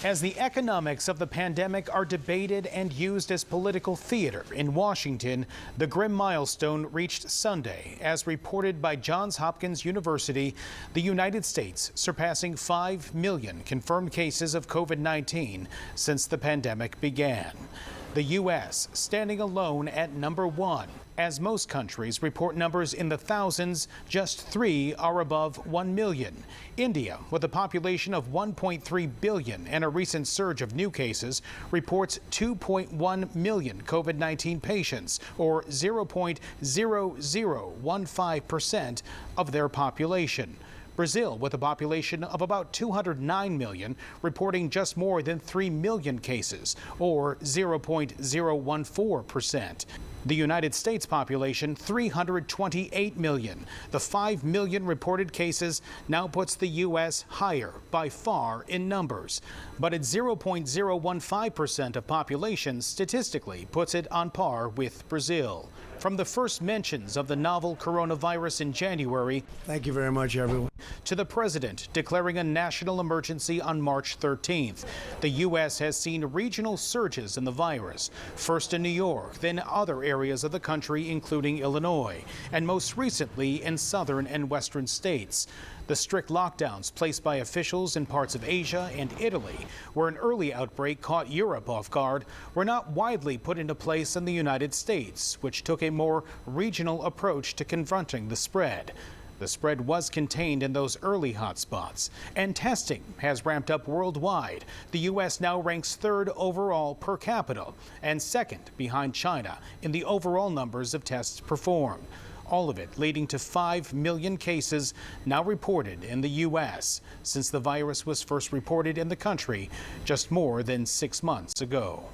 As the economics of the pandemic are debated and used as political theater in Washington, the grim milestone reached Sunday, as reported by Johns Hopkins University, the United States surpassing 5 million confirmed cases of COVID-19 since the pandemic began. The U.S. standing alone at number one. As most countries report numbers in the thousands, just 3 are above 1 million. India, with a population of 1.3 billion and a recent surge of new cases, reports 2.1 million COVID-19 patients, or 0.0015% of their population. Brazil, with a population of about 209 million, reporting just more than 3 million cases, or 0.014%. The United States population, 328 million. The 5 million reported cases now puts the U.S. higher by far in numbers. But at 0.015% of population, statistically puts it on par with Brazil. From the first mentions of the novel coronavirus in January, thank you very much, everyone, to the president declaring a national emergency on March 13th, the U.S. has seen regional surges in the virus, first in New York, then other areas of the country, including Illinois, and most recently in southern and western states. The strict lockdowns placed by officials in parts of Asia and Italy, where an early outbreak caught Europe off guard, were not widely put into place in the United States, which took a more regional approach to confronting the spread. The spread was contained in those early hotspots, and testing has ramped up worldwide. The U.S. now ranks third overall per capita and second behind China in the overall numbers of tests performed. All of it leading to 5 million cases now reported in the U.S. since the virus was first reported in the country just more than 6 months ago.